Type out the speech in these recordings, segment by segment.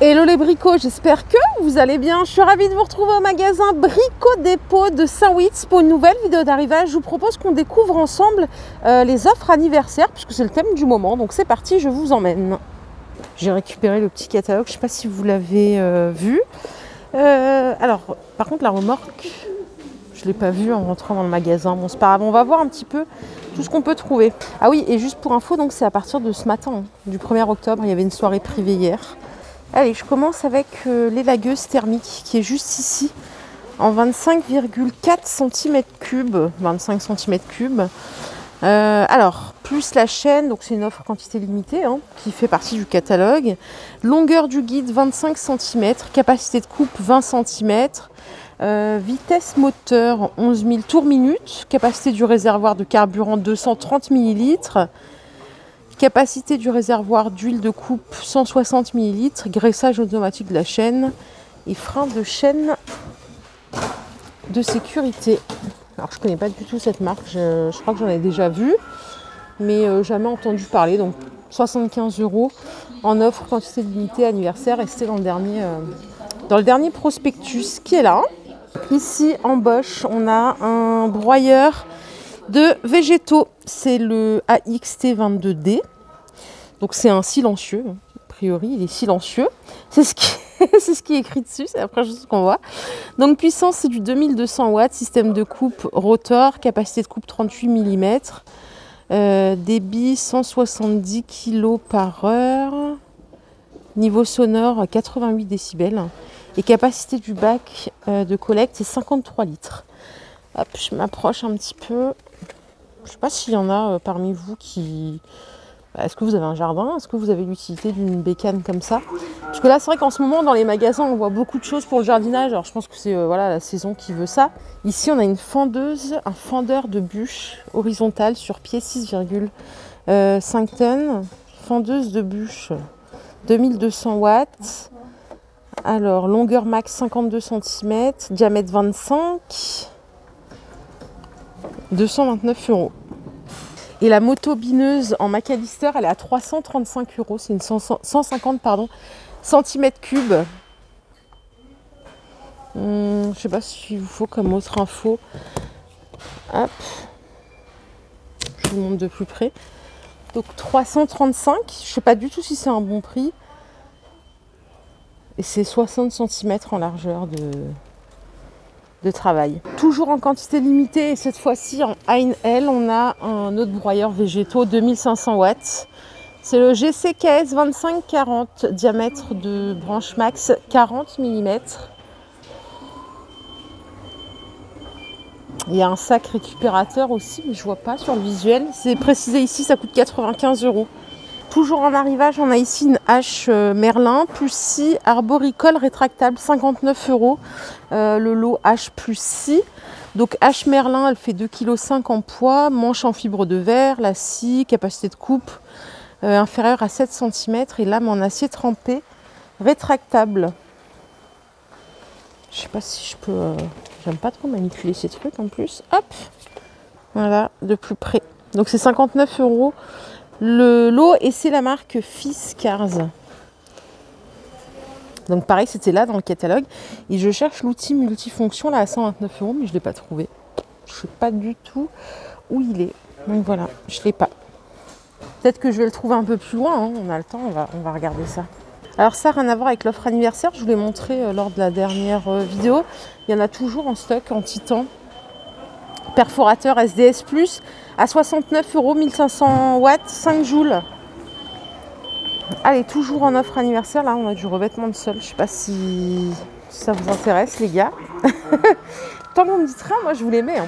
Hello les bricots, j'espère que vous allez bien. Je suis ravie de vous retrouver au magasin Brico Dépôt de Saint-Witt's pour une nouvelle vidéo d'arrivage. Je vous propose qu'on découvre ensemble les offres anniversaires puisque c'est le thème du moment. Donc c'est parti, je vous emmène. J'ai récupéré le petit catalogue, je ne sais pas si vous l'avez vu. Alors, par contre la remorque, je ne l'ai pas vue en rentrant dans le magasin. Bon, c'est pas grave, on va voir un petit peu tout ce qu'on peut trouver. Ah oui, et juste pour info, donc c'est à partir de ce matin, du 1er octobre, il y avait une soirée privée hier. Allez, je commence avec l'élagueuse thermique qui est juste ici en 25,4 cm3, 25 cm3. Alors, plus la chaîne, donc c'est une offre quantité limitée hein, qui fait partie du catalogue. Longueur du guide 25 cm, capacité de coupe 20 cm, vitesse moteur 11 000 tours minute, capacité du réservoir de carburant 230 ml. Capacité du réservoir d'huile de coupe 160 ml, graissage automatique de la chaîne et frein de chaîne de sécurité. Alors je ne connais pas du tout cette marque, je crois que j'en ai déjà vu, mais jamais entendu parler. Donc 75 € en offre quantité limitée anniversaire et c'était dans le dernier prospectus qui est là. Ici en Bosch, on a un broyeur de végétaux, c'est le AXT22D. Donc c'est un silencieux, a priori il est silencieux, c'est ce qui est écrit dessus, c'est la première chose qu'on voit. Donc puissance c'est du 2200 watts, système de coupe rotor, capacité de coupe 38 mm, débit 170 kg par heure, niveau sonore 88 décibels et capacité du bac de collecte c'est 53 litres. Hop, je m'approche un petit peu. Je ne sais pas s'il y en a parmi vous qui... Est-ce que vous avez un jardin? Est-ce que vous avez l'utilité d'une bécane comme ça? Parce que là, c'est vrai qu'en ce moment, dans les magasins, on voit beaucoup de choses pour le jardinage. Alors, je pense que c'est voilà, la saison qui veut ça. Ici, on a une fendeuse, un fendeur de bûches horizontale sur pied 6,5 tonnes. Fendeuse de bûches 2200 watts. Alors, longueur max 52 cm, diamètre 25, 229 €. Et la moto-bineuse en McAllister, elle est à 335 €. C'est une 150 cm3. Je ne sais pas s'il vous faut comme autre info. Hop. Je vous montre de plus près. Donc 335. Je ne sais pas du tout si c'est un bon prix. Et c'est 60 cm en largeur de travail. Toujours en quantité limitée et cette fois-ci en A1L, on a un autre broyeur végétaux 2500 watts. C'est le GCKS 2540, diamètre de branche max 40 mm. Il y a un sac récupérateur aussi, mais je vois pas sur le visuel. C'est précisé ici, ça coûte 95 €. Toujours en arrivage, on a ici une hache Merlin plus scie arboricole rétractable, 59 €. Le lot H plus scie. Donc hache Merlin, elle fait 2,5 kg en poids, manche en fibre de verre, la scie, capacité de coupe inférieure à 7 cm et lame en acier trempé rétractable. Je sais pas si je peux... J'aime pas trop manipuler ces trucs en plus. Hop, voilà, de plus près. Donc c'est 59 € le lot et c'est la marque Fiskars. Donc pareil, c'était là dans le catalogue. Et je cherche l'outil multifonction là à 129 €, mais je ne l'ai pas trouvé. Je ne sais pas du tout où il est. Donc voilà, je ne l'ai pas. Peut-être que je vais le trouver un peu plus loin. Hein. On a le temps, on va regarder ça. Alors ça, rien à voir avec l'offre anniversaire. Je vous l'ai montré lors de la dernière vidéo. Il y en a toujours en stock en titan. Perforateur SDS+, à 69 €, 1500 watts, 5 joules. Allez, toujours en offre anniversaire, là on a du revêtement de sol. Je sais pas si ça vous intéresse les gars. Tant qu'on me dit rien, moi je vous les mets.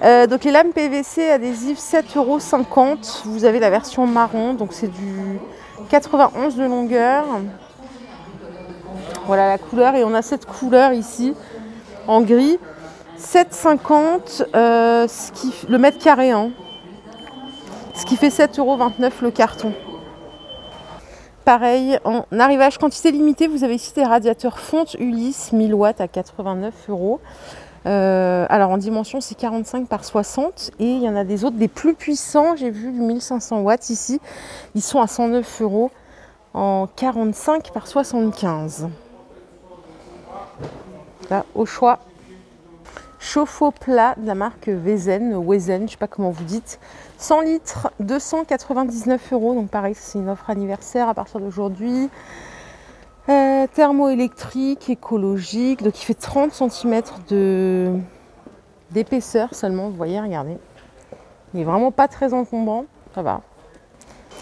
Hein. Donc les lames PVC adhésives 7,50 €. Vous avez la version marron, donc c'est du 91 de longueur. Voilà la couleur et on a cette couleur ici en gris. 7,50 € le mètre carré. Hein. Ce qui fait 7,29 € le carton. Pareil, en arrivage quantité limitée, vous avez ici des radiateurs fonte Ulysse 1000 watts à 89 €. Alors en dimension, c'est 45 par 60 et il y en a des autres, des plus puissants. J'ai vu du 1500 watts ici. Ils sont à 109 €. en 45 par 75. Là, au choix. Chauffe-eau plat de la marque Wezen, je ne sais pas comment vous dites. 100 litres, 299 €. Donc pareil, c'est une offre anniversaire à partir d'aujourd'hui. Thermoélectrique, écologique. Donc il fait 30 cm d'épaisseur seulement. Vous voyez, regardez. Il n'est vraiment pas très encombrant. Ça va.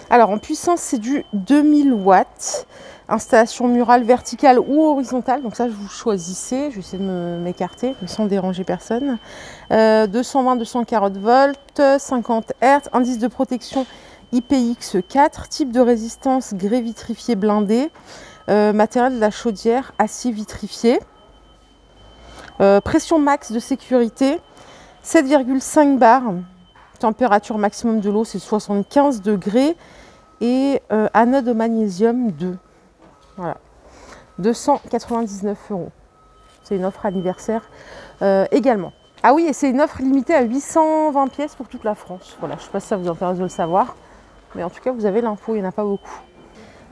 Alors en puissance, c'est du 2000 watts. Installation murale verticale ou horizontale. Donc ça, vous choisissez. Je vais essayer de m'écarter, mais sans déranger personne. 220-240 volts, 50 Hz. Indice de protection IPX4. Type de résistance grès vitrifié blindé. Matériel de la chaudière, acier vitrifié. Pression max de sécurité. 7,5 bar. Température maximum de l'eau, c'est 75 degrés. Et anode au magnésium 2. Voilà. 299 €. C'est une offre anniversaire également. Ah oui, et c'est une offre limitée à 820 pièces pour toute la France. Voilà, je ne sais pas si ça vous intéresse de le savoir. Mais en tout cas, vous avez l'info, il n'y en a pas beaucoup.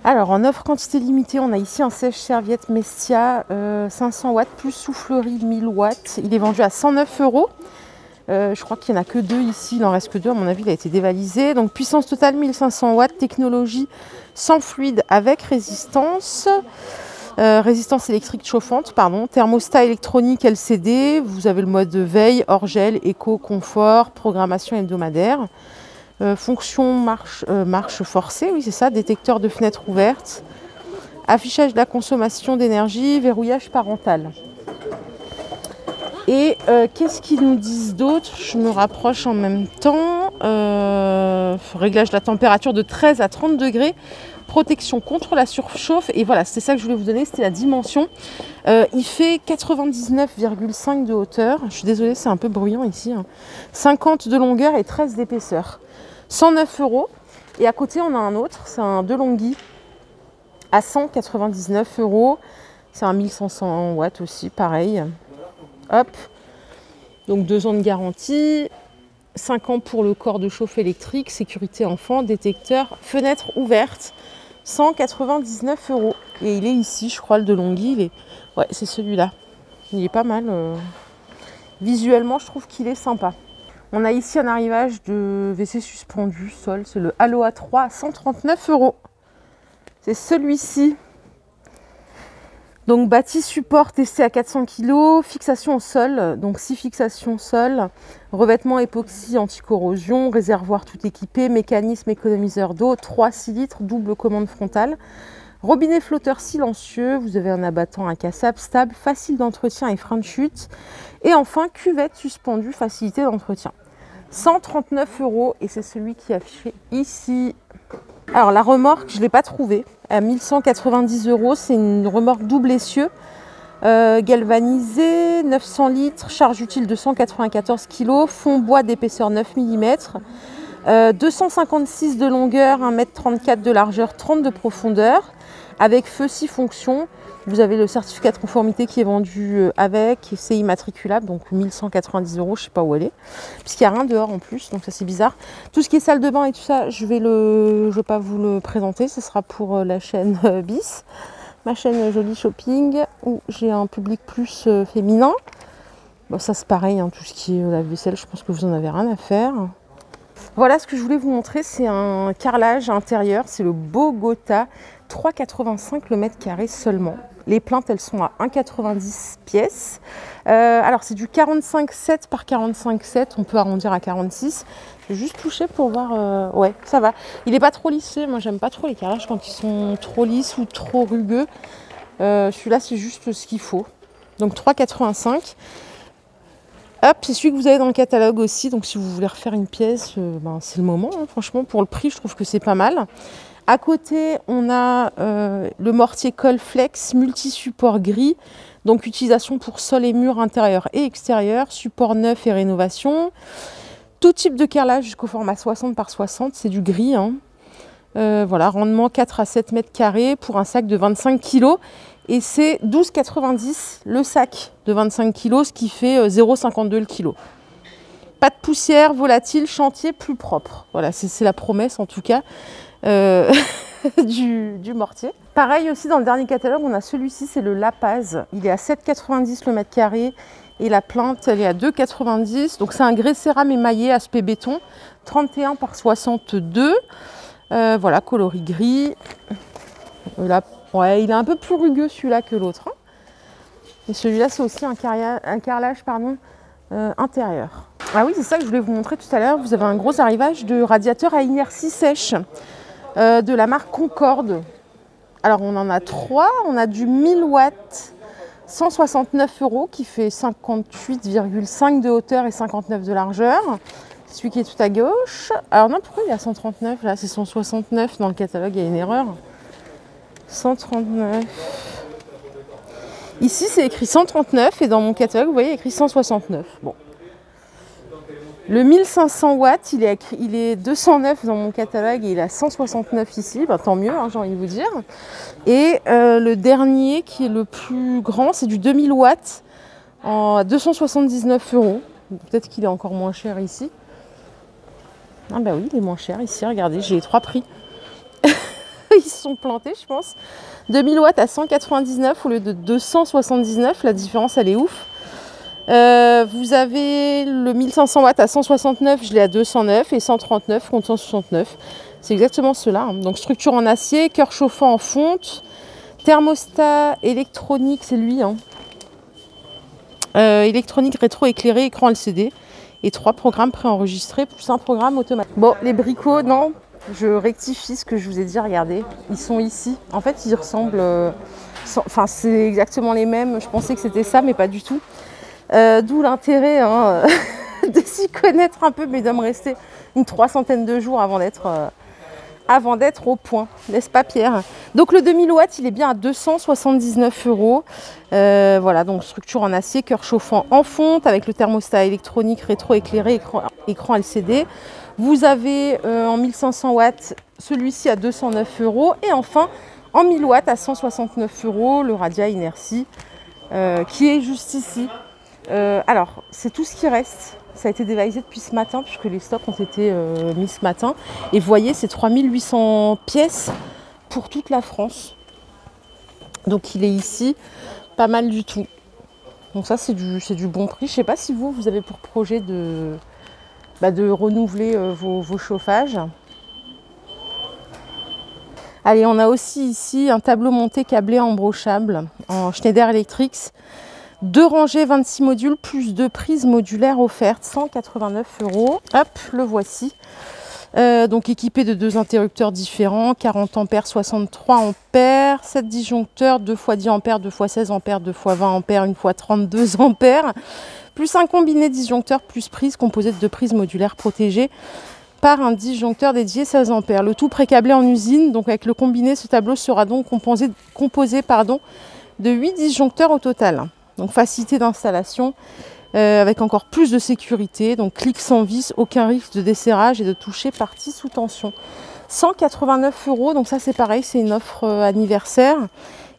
Alors, en offre quantité limitée, on a ici un sèche-serviette Mestia 500 watts plus soufflerie 1000 watts. Il est vendu à 109 €. Je crois qu'il n'y en a que 2 ici, il n'en reste que 2, à mon avis il a été dévalisé. Donc puissance totale 1500 watts, technologie sans fluide avec résistance, résistance électrique chauffante, pardon, thermostat électronique LCD, vous avez le mode veille, hors gel, éco, confort, programmation hebdomadaire, fonction marche forcée, oui c'est ça, détecteur de fenêtres ouvertes, affichage de la consommation d'énergie, verrouillage parental. Et qu'est-ce qu'ils nous disent d'autre? Je me rapproche en même temps. Réglage de la température de 13 à 30 degrés. Protection contre la surchauffe. Et voilà, c'était ça que je voulais vous donner, c'était la dimension. Il fait 99,5 de hauteur. Je suis désolée, c'est un peu bruyant ici. 50 de longueur et 13 d'épaisseur. 109 €. Et à côté, on a un autre. C'est un DeLonghi à 199 €. C'est un 1500 watts aussi, pareil. Hop, donc 2 ans de garantie, 5 ans pour le corps de chauffe électrique, sécurité enfant, détecteur, fenêtre ouverte, 199 €. Et il est ici, je crois, le DeLonghi, ouais, c'est celui-là. Il est pas mal. Visuellement, je trouve qu'il est sympa. On a ici un arrivage de WC suspendu, sol, c'est le Aloha 3 à 139 €. C'est celui-ci. Donc bâti support testé à 400 kg, fixation au sol, donc 6 fixations sol, revêtement époxy anti-corrosion, réservoir tout équipé, mécanisme économiseur d'eau, 3-6 litres, double commande frontale, robinet flotteur silencieux, vous avez un abattant incassable, stable, facile d'entretien et frein de chute, et enfin cuvette suspendue, facilité d'entretien. 139 € et c'est celui qui est affiché ici. Alors la remorque, je ne l'ai pas trouvée, à 1190 €, c'est une remorque double essieu, galvanisée, 900 litres, charge utile 294 kg, fond bois d'épaisseur 9 mm, 256 de longueur, 1,34 m de largeur, 30 de profondeur, avec feu 6 fonctions. Vous avez le certificat de conformité qui est vendu avec, c'est immatriculable, donc 1190 €, je ne sais pas où elle est, puisqu'il n'y a rien dehors en plus, donc ça c'est bizarre. Tout ce qui est salle de bain et tout ça, je vais pas vous le présenter, ce sera pour la chaîne Bis, ma chaîne Jolie Shopping, où j'ai un public plus féminin. Bon, ça c'est pareil, hein, tout ce qui est lave-vaisselle, je pense que vous en avez rien à faire. Voilà ce que je voulais vous montrer, c'est un carrelage intérieur, c'est le Bogota, 3,85 le mètre carré seulement. Les plaintes, elles sont à 1,90 pièces. Alors, c'est du 45,7 par 45,7. On peut arrondir à 46. Je vais juste toucher pour voir. Ouais, ça va. Il n'est pas trop lissé. Moi, j'aime pas trop les carrelages quand ils sont trop lisses ou trop rugueux. Celui-là, c'est juste ce qu'il faut. Donc, 3,85. Hop, c'est celui que vous avez dans le catalogue aussi. Donc, si vous voulez refaire une pièce, c'est le moment. Hein. Franchement, pour le prix, je trouve que c'est pas mal. À côté, on a le mortier Colflex multi-support gris, donc utilisation pour sol et murs intérieur et extérieur, support neuf et rénovation. Tout type de carrelage jusqu'au format 60 par 60, c'est du gris. Hein. Voilà, rendement 4 à 7 mètres carrés pour un sac de 25 kg. Et c'est 12,90 le sac de 25 kg, ce qui fait 0,52 le kilo. Pas de poussière, volatile, chantier plus propre. Voilà, c'est la promesse en tout cas. du mortier. Pareil aussi dans le dernier catalogue, on a celui-ci, c'est le Lapaz. Il est à 7,90 le mètre carré et la plainte elle est à 2,90. Donc c'est un grès cérame émaillé aspect béton, 31 par 62. Voilà, coloris gris. Là, ouais, il est un peu plus rugueux celui-là que l'autre. Hein. Et celui-là, c'est aussi un carrelage intérieur. Ah oui, c'est ça que je voulais vous montrer tout à l'heure. Vous avez un gros arrivage de radiateur à inertie sèche de la marque Concorde. Alors, on en a 3. On a du 1000 watts, 169 € qui fait 58,5 de hauteur et 59 de largeur. Celui qui est tout à gauche. Alors non, pourquoi il est à 139 là? C'est 169 dans le catalogue, il y a une erreur. 139. Ici, c'est écrit 139 et dans mon catalogue, vous voyez, il y a écrit 169. Bon. Le 1500 watts, il est 209 dans mon catalogue et il est à 169 ici. Ben, tant mieux, hein, j'ai envie de vous dire. Et le dernier, qui est le plus grand, c'est du 2000 watts à 279 €. Peut-être qu'il est encore moins cher ici. Ah bah oui, il est moins cher ici. Regardez, j'ai les 3 prix. Ils se sont plantés, je pense. 2000 watts à 199 au lieu de 279. La différence, elle est ouf. Vous avez le 1500 watts à 169, je l'ai à 209 et 139 contre 169. C'est exactement cela. Hein. Donc structure en acier, cœur chauffant en fonte, thermostat électronique, c'est lui. Hein. Électronique rétro-éclairé, écran LCD et 3 programmes préenregistrés plus un programme automatique. Bon, les bricots, non. Je rectifie ce que je vous ai dit, regardez, ils sont ici. En fait, ils ressemblent, enfin c'est exactement les mêmes. Je pensais que c'était ça, mais pas du tout. D'où l'intérêt hein, de s'y connaître un peu, mais de me rester une 300aine de jours avant d'être au point, n'est-ce pas Pierre? Donc le 2000 watts, il est bien à 279 €. Voilà, donc structure en acier, cœur chauffant en fonte, avec le thermostat électronique rétro-éclairé, écran LCD. Vous avez en 1500 watts, celui-ci à 209 €. Et enfin, en 1000 watts à 169 €, le Radia Inertie, qui est juste ici. Alors, c'est tout ce qui reste. Ça a été dévalisé depuis ce matin, puisque les stocks ont été mis ce matin. Et vous voyez, c'est 3800 pièces pour toute la France. Donc, il est ici, pas mal du tout. Donc ça, c'est du bon prix. Je ne sais pas si vous avez pour projet de renouveler vos chauffages. Allez, on a aussi ici un tableau monté câblé embrochable en Schneider Electric. 2 rangées, 26 modules, plus 2 prises modulaires offertes, 189 €. Hop, le voici. Donc équipé de 2 interrupteurs différents, 40 ampères, 63 ampères, 7 disjoncteurs, 2 x 10 ampères, 2 x 16 ampères, 2 x 20 ampères, 1 x 32 ampères, plus un combiné disjoncteur plus prise composé de 2 prises modulaires protégées par un disjoncteur dédié 16 ampères. Le tout pré-câblé en usine, donc avec le combiné, ce tableau sera donc composé de 8 disjoncteurs au total. Donc facilité d'installation avec encore plus de sécurité. Donc clic sans vis, aucun risque de desserrage et de toucher partie sous tension. 189 €, donc ça c'est pareil, c'est une offre anniversaire.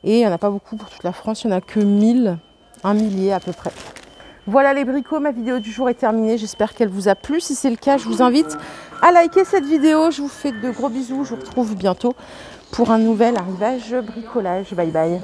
Et il n'y en a pas beaucoup pour toute la France, il n'y en a que 1000, un millier à peu près. Voilà les bricots, ma vidéo du jour est terminée. J'espère qu'elle vous a plu. Si c'est le cas, je vous invite à liker cette vidéo. Je vous fais de gros bisous. Je vous retrouve bientôt pour un nouvel arrivage bricolage. Bye bye.